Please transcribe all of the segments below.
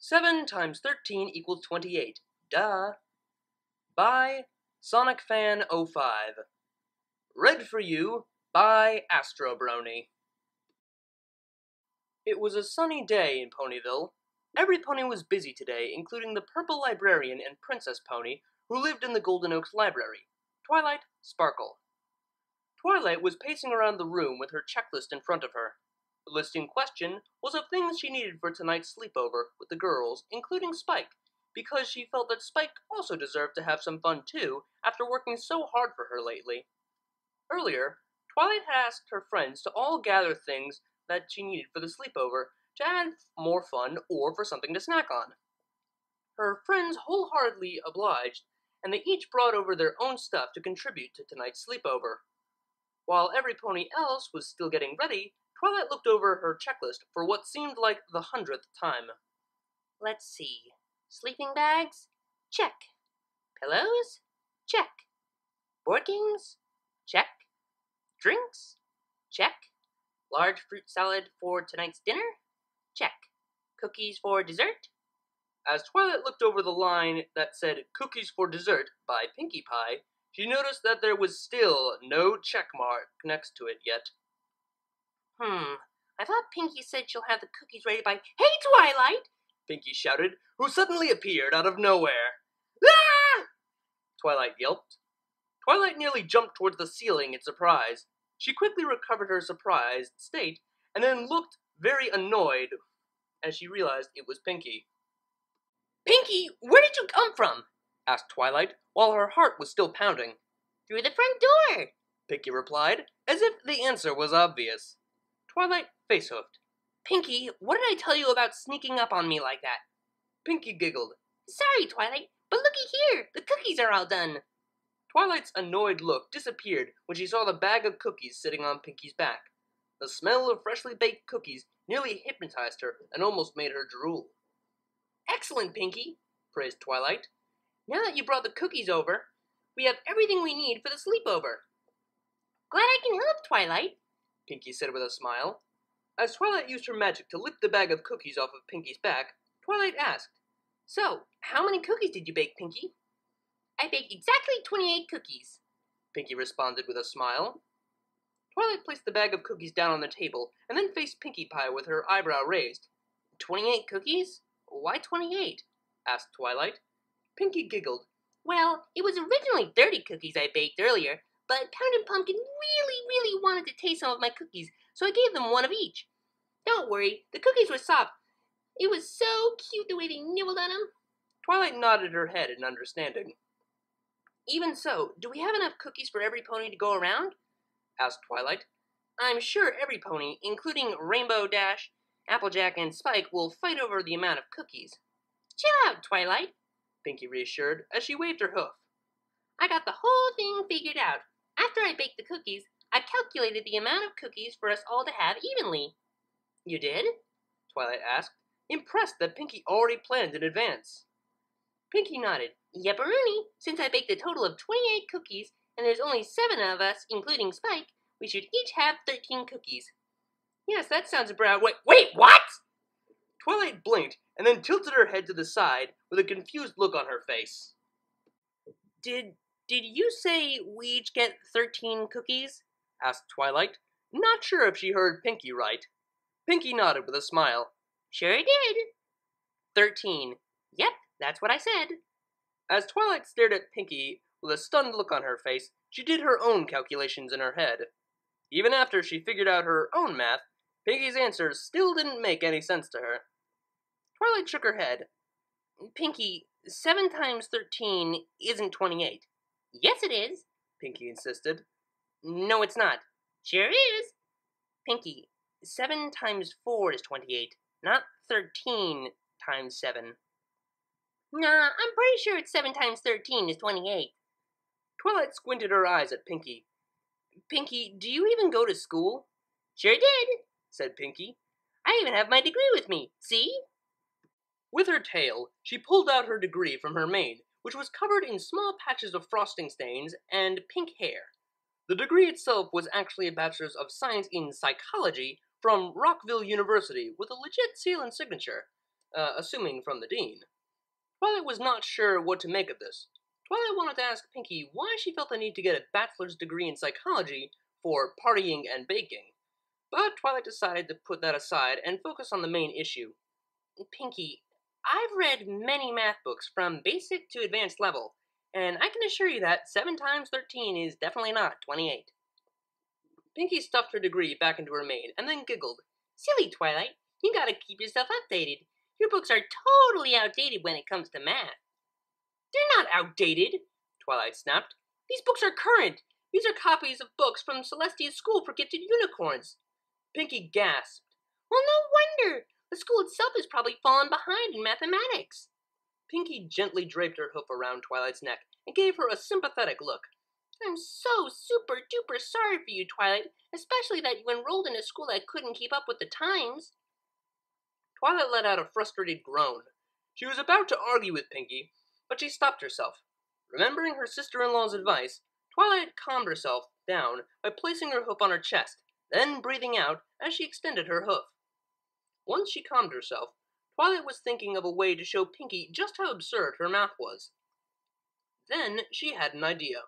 7 times 13 equals 28. Duh. By SonicFan05. Read for you by ASTRO BRONY. It was a sunny day in Ponyville. Every pony was busy today, including the Purple Librarian and Princess Pony, who lived in the Golden Oaks Library, Twilight, Sparkle. Twilight was pacing around the room with her checklist in front of her. The list in question was of things she needed for tonight's sleepover with the girls, including Spike, because she felt that Spike also deserved to have some fun too after working so hard for her lately. Earlier, Twilight had asked her friends to all gather things that she needed for the sleepover to add more fun or for something to snack on. Her friends wholeheartedly obliged, and they each brought over their own stuff to contribute to tonight's sleepover. While every pony else was still getting ready, Twilight looked over her checklist for what seemed like the 100th time. Let's see. Sleeping bags? Check. Pillows? Check. Board games? Check. Drinks? Check. Large fruit salad for tonight's dinner? Check. Cookies for dessert? As Twilight looked over the line that said Cookies for Dessert by Pinkie Pie, she noticed that there was still no check mark next to it yet. I thought Pinkie said she'll have the cookies ready by— Hey, Twilight! Pinkie shouted, who suddenly appeared out of nowhere. Ah! Twilight yelped. Twilight nearly jumped towards the ceiling in surprise. She quickly recovered her surprised state, and then looked very annoyed as she realized it was Pinkie. Pinkie, where did you come from? Asked Twilight, while her heart was still pounding. Through the front door, Pinkie replied, as if the answer was obvious. Twilight face-hoofed. Pinkie, what did I tell you about sneaking up on me like that? Pinkie giggled. Sorry, Twilight, but looky here, the cookies are all done. Twilight's annoyed look disappeared when she saw the bag of cookies sitting on Pinkie's back. The smell of freshly baked cookies nearly hypnotized her and almost made her drool. Excellent, Pinkie, praised Twilight. Now that you brought the cookies over, we have everything we need for the sleepover. Glad I can help, Twilight, Pinkie said with a smile. As Twilight used her magic to lift the bag of cookies off of Pinkie's back, Twilight asked, So, how many cookies did you bake, Pinkie? I baked exactly 28 cookies, Pinkie responded with a smile. Twilight placed the bag of cookies down on the table and then faced Pinkie Pie with her eyebrow raised. 28 cookies? Why 28? Asked Twilight. Pinkie giggled. Well, it was originally 30 cookies I baked earlier, but Pound Pumpkin really wanted to taste some of my cookies, so I gave them one of each. Don't worry, the cookies were soft. It was so cute the way they nibbled on them. Twilight nodded her head in understanding. Even so, do we have enough cookies for every pony to go around? Asked Twilight. I'm sure every pony, including Rainbow Dash, Applejack, and Spike, will fight over the amount of cookies. Chill out, Twilight, Pinkie reassured as she waved her hoof. I got the whole thing figured out. After I baked the cookies, I calculated the amount of cookies for us all to have evenly. You did? Twilight asked, impressed that Pinkie already planned in advance. Pinkie nodded. Yepperoonie, since I baked a total of 28 cookies, and there's only 7 of us, including Spike, we should each have 13 cookies. Yes, that sounds about right. Wait, what? Twilight blinked, and then tilted her head to the side with a confused look on her face. Did you say we each get 13 cookies? Asked Twilight, not sure if she heard Pinkie right. Pinkie nodded with a smile. Sure did. 13. Yep, that's what I said. As Twilight stared at Pinkie with a stunned look on her face, she did her own calculations in her head. Even after she figured out her own math, Pinkie's answers still didn't make any sense to her. Twilight shook her head. Pinkie, 7 times 13 isn't 28. Yes, it is, Pinkie insisted. No, it's not. Sure is. Pinkie, 7 times 4 is 28, not 13 times 7. Nah, I'm pretty sure it's 7 times 13 is 28. Twilight squinted her eyes at Pinkie. Pinkie, do you even go to school? Sure did, said Pinkie. I even have my degree with me, see? With her tail, she pulled out her degree from her mane, which was covered in small patches of frosting stains and pink hair. The degree itself was actually a Bachelor's of Science in Psychology from Rockville University with a legit seal and signature. assuming from the dean. Twilight was not sure what to make of this. Twilight wanted to ask Pinkie why she felt the need to get a bachelor's degree in psychology for partying and baking, but Twilight decided to put that aside and focus on the main issue. Pinkie, I've read many math books from basic to advanced level, and I can assure you that 7 times 13 is definitely not 28. Pinkie stuffed her degree back into her mane and then giggled. Silly Twilight, you gotta keep yourself updated. Your books are totally outdated when it comes to math. They're not outdated, Twilight snapped. These books are current. These are copies of books from Celestia's School for Gifted Unicorns. Pinkie gasped. Well, no wonder. The school itself has probably fallen behind in mathematics. Pinkie gently draped her hoof around Twilight's neck and gave her a sympathetic look. I'm so super duper sorry for you, Twilight, especially that you enrolled in a school that couldn't keep up with the times. Twilight let out a frustrated groan. She was about to argue with Pinkie, but she stopped herself. Remembering her sister-in-law's advice, Twilight calmed herself down by placing her hoof on her chest, then breathing out as she extended her hoof. Once she calmed herself, Twilight was thinking of a way to show Pinkie just how absurd her math was. Then she had an idea.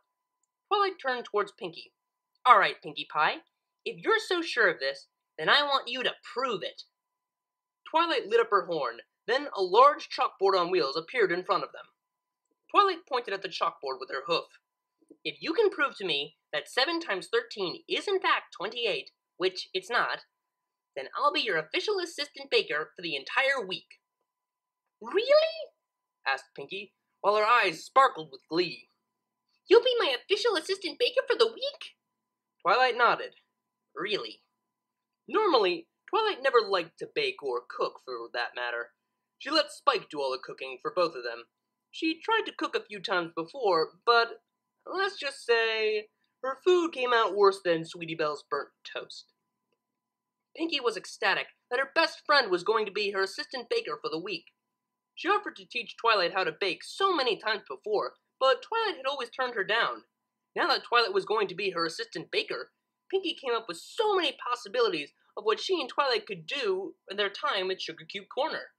Twilight turned towards Pinkie. All right, Pinkie Pie, if you're so sure of this, then I want you to prove it. Twilight lit up her horn, then a large chalkboard on wheels appeared in front of them. Twilight pointed at the chalkboard with her hoof. If you can prove to me that 7 times 13 is in fact 28, which it's not, then I'll be your official assistant baker for the entire week. Really? Asked Pinkie, while her eyes sparkled with glee. You'll be my official assistant baker for the week? Twilight nodded. Really. Normally, Twilight never liked to bake or cook, for that matter. She let Spike do all the cooking for both of them. She tried to cook a few times before, but let's just say her food came out worse than Sweetie Belle's burnt toast. Pinkie was ecstatic that her best friend was going to be her assistant baker for the week. She offered to teach Twilight how to bake so many times before, but Twilight had always turned her down. Now that Twilight was going to be her assistant baker, Pinkie came up with so many possibilities of what she and Twilight could do in their time at Sugar Cube Corner.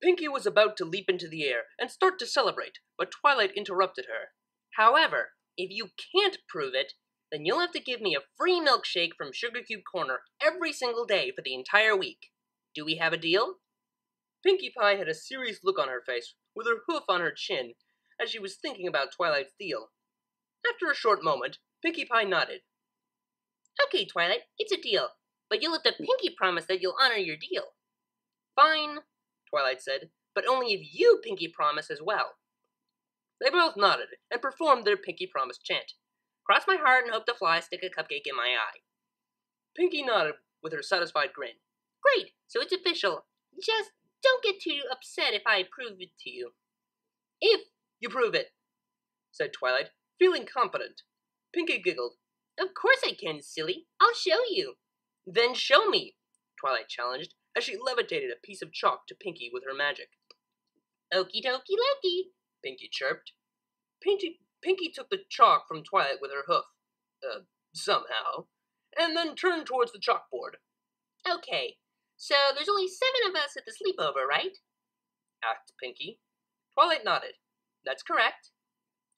Pinkie was about to leap into the air and start to celebrate, but Twilight interrupted her. However, if you can't prove it, then you'll have to give me a free milkshake from Sugar Cube Corner every single day for the entire week. Do we have a deal? Pinkie Pie had a serious look on her face, with her hoof on her chin, as she was thinking about Twilight's deal. After a short moment, Pinkie Pie nodded. Okay, Twilight, it's a deal, but you'll have to Pinkie promise that you'll honor your deal. Fine, Twilight said, but only if you Pinkie promise as well. They both nodded and performed their Pinkie promise chant. Cross my heart and hope to fly, stick a cupcake in my eye. Pinkie nodded with her satisfied grin. Great, so it's official. Just don't get too upset if I prove it to you. If you prove it, said Twilight, feeling confident. Pinkie giggled. Of course I can, silly. I'll show you. Then show me, Twilight challenged, as she levitated a piece of chalk to Pinkie with her magic. Okie dokie Loki, Pinkie chirped. Pinkie took the chalk from Twilight with her hoof, somehow, and then turned towards the chalkboard. Okay, so there's only 7 of us at the sleepover, right? Asked Pinkie. Twilight nodded. That's correct.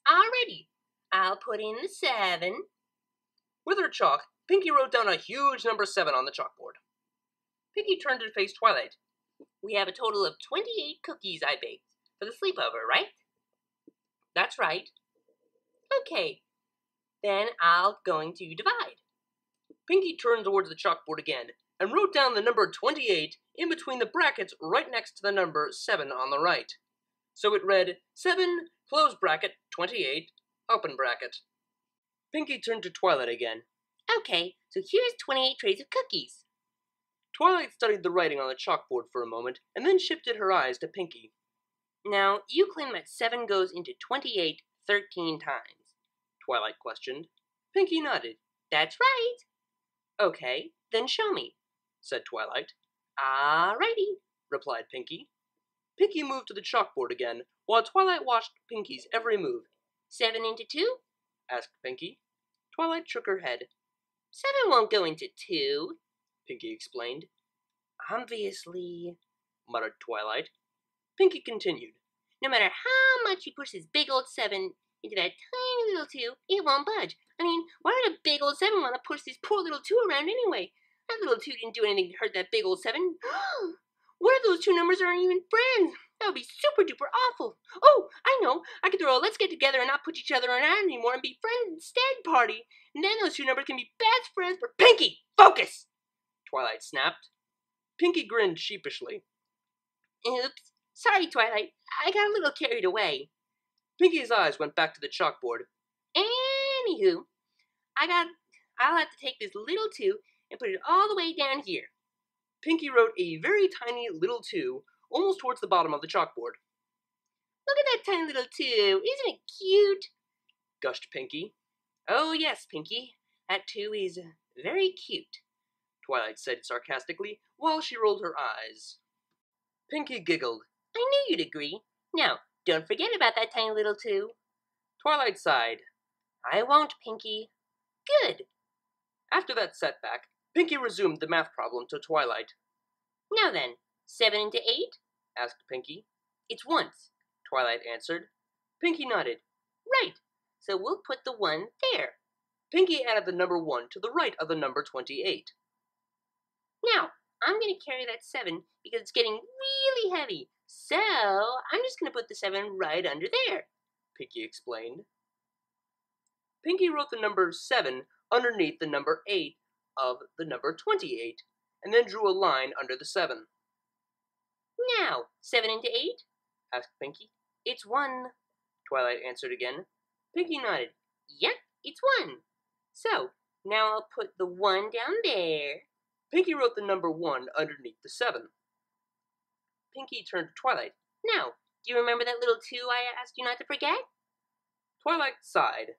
Alrighty, I'll put in the 7. With her chalk, Pinkie wrote down a huge number 7 on the chalkboard. Pinkie turned to face Twilight. We have a total of 28 cookies I baked for the sleepover, right? That's right. Okay, then I'm going to divide. Pinkie turned towards the chalkboard again and wrote down the number 28 in between the brackets right next to the number 7 on the right. So it read 7, close bracket, 28, open bracket. Pinkie turned to Twilight again. Okay, so here's 28 trays of cookies. Twilight studied the writing on the chalkboard for a moment and then shifted her eyes to Pinkie. Now, you claim that 7 goes into 28 13 times, Twilight questioned. Pinkie nodded. That's right. Okay, then show me, said Twilight. Alrighty, replied Pinkie. Pinkie moved to the chalkboard again, while Twilight watched Pinkie's every move. 7 into 2? Asked Pinkie. Twilight shook her head. 7 won't go into 2, Pinkie explained. Obviously, muttered Twilight. Pinkie continued. No matter how much you push this big old 7 into that tiny little 2, it won't budge. I mean, why would a big old 7 want to push this poor little 2 around anyway? That little 2 didn't do anything to hurt that big old 7. What if those two numbers aren't even friends? That would be super duper awful. Oh, I know. I could throw a let's get together and not put each other around anymore and be friends instead party. And then those two numbers can be best friends for Pinkie, focus! Twilight snapped. Pinkie grinned sheepishly. Oops. Sorry, Twilight. I got a little carried away. Pinkie's eyes went back to the chalkboard. Anywho, I'll have to take this little 2 and put it all the way down here. Pinkie wrote a very tiny little 2 almost towards the bottom of the chalkboard. Look at that tiny little 2. Isn't it cute? Gushed Pinkie. Oh, yes, Pinkie. That 2 is very cute, Twilight said sarcastically while she rolled her eyes. Pinkie giggled. I knew you'd agree. Now, don't forget about that tiny little 2. Twilight sighed. I won't, Pinkie. Good. After that setback, Pinkie resumed the math problem to Twilight. Now then, 7 into 8? Asked Pinkie. It's once, Twilight answered. Pinkie nodded. Right, so we'll put the 1 there. Pinkie added the number 1 to the right of the number 28. Now, I'm going to carry that 7 because it's getting really heavy. So, I'm just going to put the 7 right under there, Pinkie explained. Pinkie wrote the number 7 underneath the number 8 of the number 28, and then drew a line under the 7. Now, 7 into 8? Asked Pinkie. It's 1, Twilight answered again. Pinkie nodded. Yep, it's 1. So, now I'll put the 1 down there. Pinkie wrote the number 1 underneath the 7. Pinkie turned to Twilight. Now, do you remember that little 2 I asked you not to forget? Twilight sighed.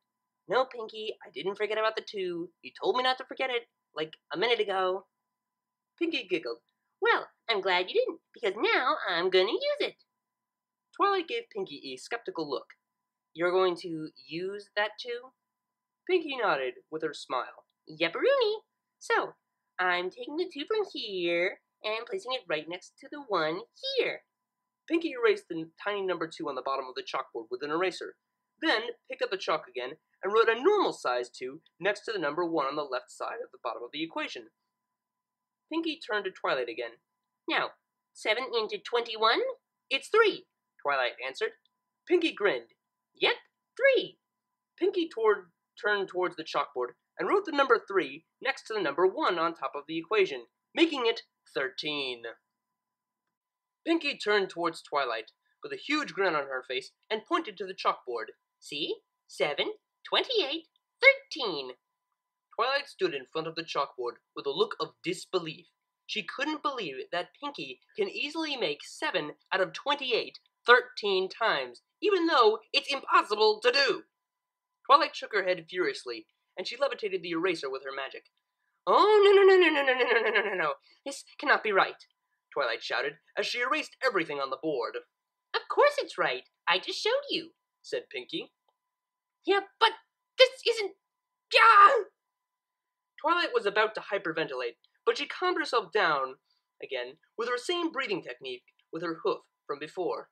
No, Pinkie, I didn't forget about the 2. You told me not to forget it, like a minute ago. Pinkie giggled. Well, I'm glad you didn't, because now I'm going to use it. Twilight gave Pinkie a skeptical look. You're going to use that 2? Pinkie nodded with her smile. Yepperoonie. So, I'm taking the 2 from here and placing it right next to the 1 here. Pinkie erased the tiny number 2 on the bottom of the chalkboard with an eraser, then picked up the chalk again and wrote a normal size 2 next to the number 1 on the left side of the bottom of the equation. Pinkie turned to Twilight again. Now, 7 into 21? It's 3, Twilight answered. Pinkie grinned. Yep, 3. Pinkie turned towards the chalkboard and wrote the number 3 next to the number 1 on top of the equation, making it 13. Pinkie turned towards Twilight with a huge grin on her face and pointed to the chalkboard. See? 7, 28, 13. Twilight stood in front of the chalkboard with a look of disbelief. She couldn't believe that Pinkie can easily make 7 out of 28 13 times, even though it's impossible to do. Twilight shook her head furiously, and she levitated the eraser with her magic. Oh, no. This cannot be right, Twilight shouted as she erased everything on the board. Of course it's right. I just showed you, said Pinkie. Yeah, but this isn't... Ah! Twilight was about to hyperventilate, but she calmed herself down again with her same breathing technique with her hoof from before.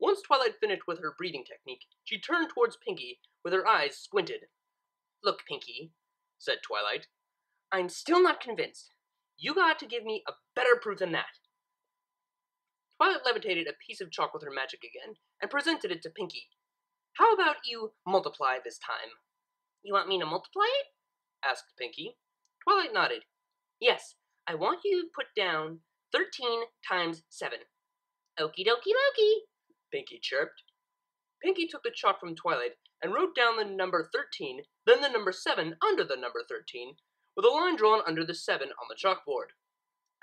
Once Twilight finished with her breathing technique, she turned towards Pinkie with her eyes squinted. Look, Pinkie, said Twilight, I'm still not convinced. You got to give me a better proof than that. Twilight levitated a piece of chalk with her magic again and presented it to Pinkie. How about you multiply this time? You want me to multiply it? Asked Pinkie. Twilight nodded. Yes, I want you to put down 13 times 7. Okie dokie Loki, Pinkie chirped. Pinkie took the chalk from Twilight and wrote down the number 13, then the number 7 under the number 13, with a line drawn under the 7 on the chalkboard.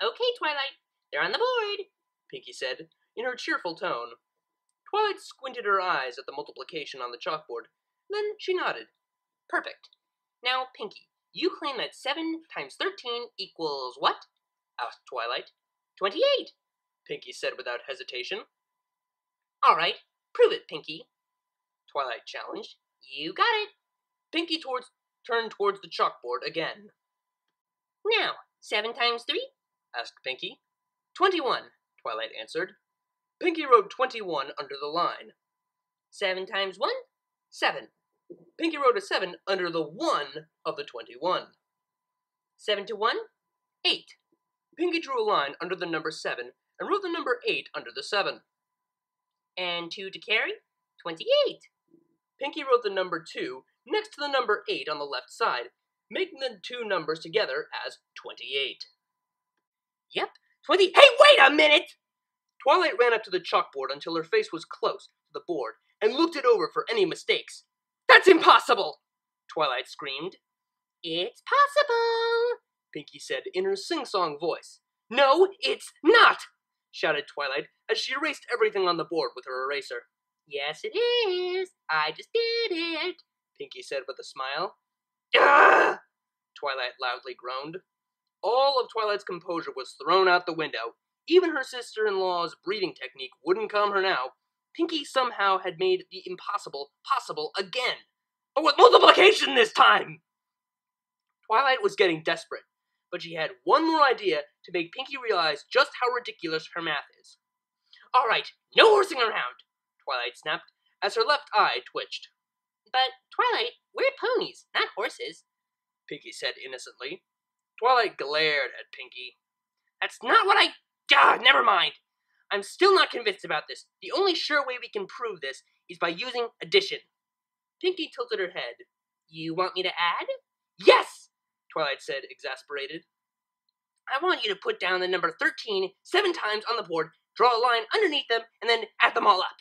Okay, Twilight, they're on the board, Pinkie said, in her cheerful tone. Twilight squinted her eyes at the multiplication on the chalkboard. Then she nodded. Perfect. Now, Pinkie, you claim that 7 times 13 equals what? Asked Twilight. 28, Pinkie said without hesitation. All right, prove it, Pinkie, Twilight challenged. You got it. Pinkie turned towards the chalkboard again. Now, 7 times 3? Asked Pinkie. 21, Twilight answered. Pinkie wrote 21 under the line. 7 times 1? 7. Pinkie wrote a 7 under the 1 of the 21. 7 to 1? 8. Pinkie drew a line under the number 7 and wrote the number 8 under the 7. And 2 to carry? 28. Pinkie wrote the number 2 next to the number 8 on the left side, making the two numbers together as 28. Yep, 20. Hey, wait a minute! Twilight ran up to the chalkboard until her face was close to the board and looked it over for any mistakes. That's impossible! Twilight screamed. It's possible, Pinkie said in her sing-song voice. No, it's not! Shouted Twilight as she erased everything on the board with her eraser. Yes, it is. I just did it, Pinkie said with a smile. Ugh! Twilight loudly groaned. All of Twilight's composure was thrown out the window. Even her sister-in-law's breathing technique wouldn't calm her now. Pinkie somehow had made the impossible possible again, but with multiplication this time! Twilight was getting desperate, but she had one more idea to make Pinkie realize just how ridiculous her math is. All right, no horsing around, Twilight snapped, as her left eye twitched. But, Twilight, we're ponies, not horses, Pinkie said innocently. Twilight glared at Pinkie. That's not what never mind. I'm still not convinced about this. The only sure way we can prove this is by using addition. Pinkie tilted her head. You want me to add? Yes, Twilight said, exasperated. I want you to put down the number 13 7 times on the board, draw a line underneath them, and then add them all up.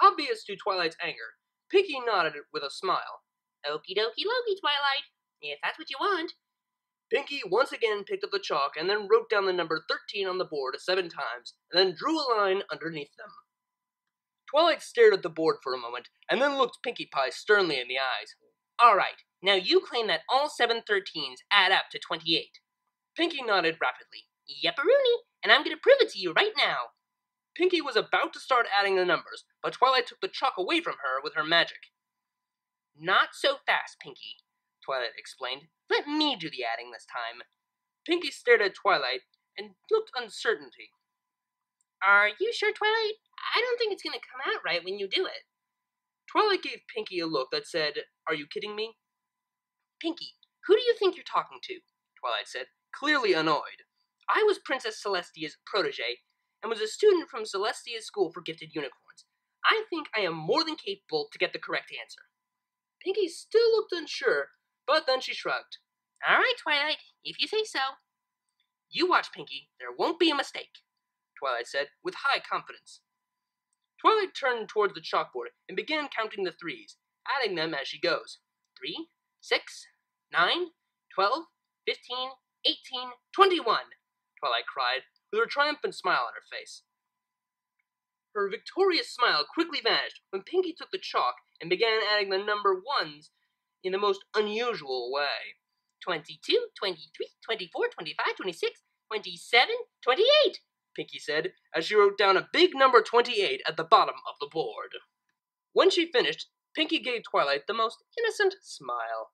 Obvious to Twilight's anger, Pinkie nodded with a smile. Okie dokie Loki, Twilight, if that's what you want. Pinkie once again picked up the chalk and then wrote down the number 13 on the board 7 times, and then drew a line underneath them. Twilight stared at the board for a moment, and then looked Pinkie Pie sternly in the eyes. All right, now you claim that all 7 13s add up to 28. Pinkie nodded rapidly. Yepperoonie, and I'm going to prove it to you right now. Pinkie was about to start adding the numbers, but Twilight took the chalk away from her with her magic. Not so fast, Pinkie, Twilight explained. Let me do the adding this time. Pinkie stared at Twilight and looked uncertainty. Are you sure, Twilight? I don't think it's going to come out right when you do it. Twilight gave Pinkie a look that said, Are you kidding me? Pinkie, who do you think you're talking to? Twilight said, clearly annoyed. I was Princess Celestia's protege and was a student from Celestia's School for Gifted Unicorns. I think I am more than capable to get the correct answer. Pinkie still looked unsure, but then she shrugged. All right, Twilight, if you say so. You watch, Pinkie. There won't be a mistake, Twilight said, with high confidence. Twilight turned towards the chalkboard and began counting the 3s, adding them as she goes. 3, 6, 9, 12, 15, 18, 21, Twilight cried, with a triumphant smile on her face. Her victorious smile quickly vanished when Pinkie took the chalk and began adding the number 1s in the most unusual way. 22, 23, 24, 25, 26, 27, 28, Pinkie said, as she wrote down a big number 28 at the bottom of the board. When she finished, Pinkie gave Twilight the most innocent smile.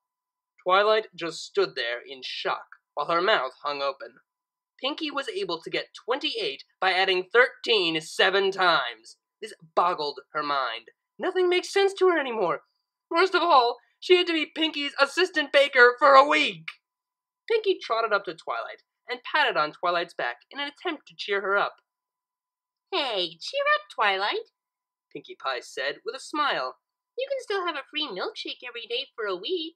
Twilight just stood there in shock, while her mouth hung open. Pinkie was able to get 28 by adding 13 7 times. This boggled her mind. Nothing makes sense to her anymore. Worst of all, she had to be Pinkie's assistant baker for a week. Pinkie trotted up to Twilight and patted on Twilight's back in an attempt to cheer her up. Hey, cheer up, Twilight, Pinkie Pie said with a smile. You can still have a free milkshake every day for a week,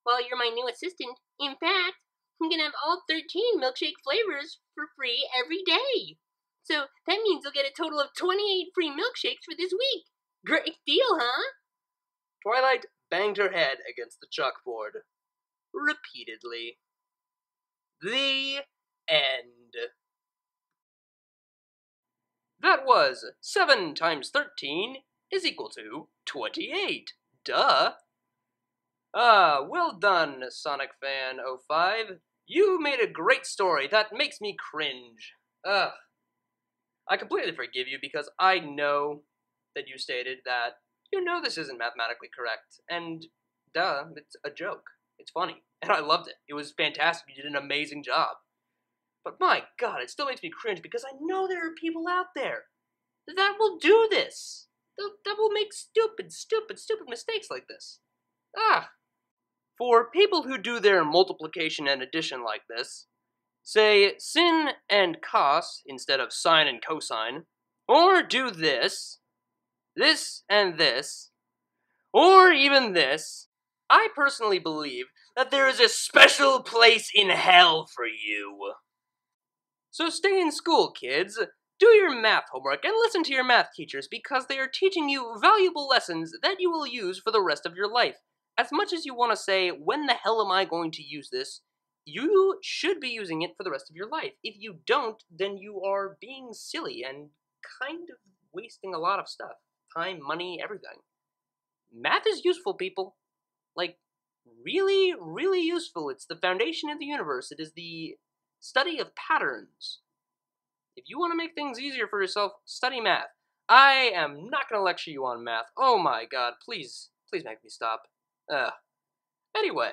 while you're my new assistant. In fact, you can have all 13 milkshake flavors for free every day. So that means you'll get a total of 28 free milkshakes for this week. Great deal, huh? Twilight banged her head against the chalkboard. Repeatedly. The end. That was 7 times 13 is equal to 28. Duh. Well done, Sonic Fan 05. You made a great story that makes me cringe. I completely forgive you because I know that you stated that you know this isn't mathematically correct, and duh, it's a joke. It's funny, and I loved it. It was fantastic. You did an amazing job. But my God, it still makes me cringe because I know there are people out there that will do this. That will make stupid mistakes like this. For people who do their multiplication and addition like this, say sin and cos instead of sine and cosine, or do this and this, or even this, I personally believe that there is a special place in hell for you. So stay in school, kids. Do your math homework and listen to your math teachers because they are teaching you valuable lessons that you will use for the rest of your life. As much as you want to say, when the hell am I going to use this? You should be using it for the rest of your life. If you don't, then you are being silly and kind of wasting a lot of stuff. Time, money, everything. Math is useful, people. Like, really, really useful. It's the foundation of the universe. It is the study of patterns. If you want to make things easier for yourself, study math. I am not going to lecture you on math. Oh my God, please make me stop. Anyway,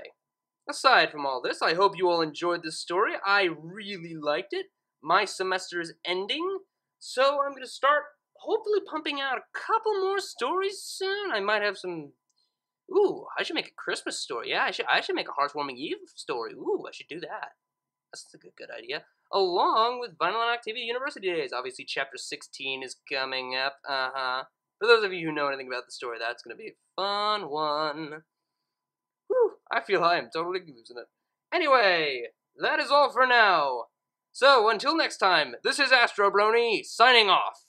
aside from all this, I hope you all enjoyed this story. I really liked it. My semester is ending, so I'm going to start hopefully pumping out a couple more stories soon. I might have some... Ooh, I should make a Christmas story. Yeah, I should make a Heartwarming Eve story. Ooh, I should do that. That's a good idea. Along with Vinyl and Activity University Days. Obviously, Chapter 16 is coming up. For those of you who know anything about the story, that's going to be a fun one. Whew, I feel I am totally losing it. Anyway, that is all for now. So, until next time, this is ASTRO BRONY, signing off.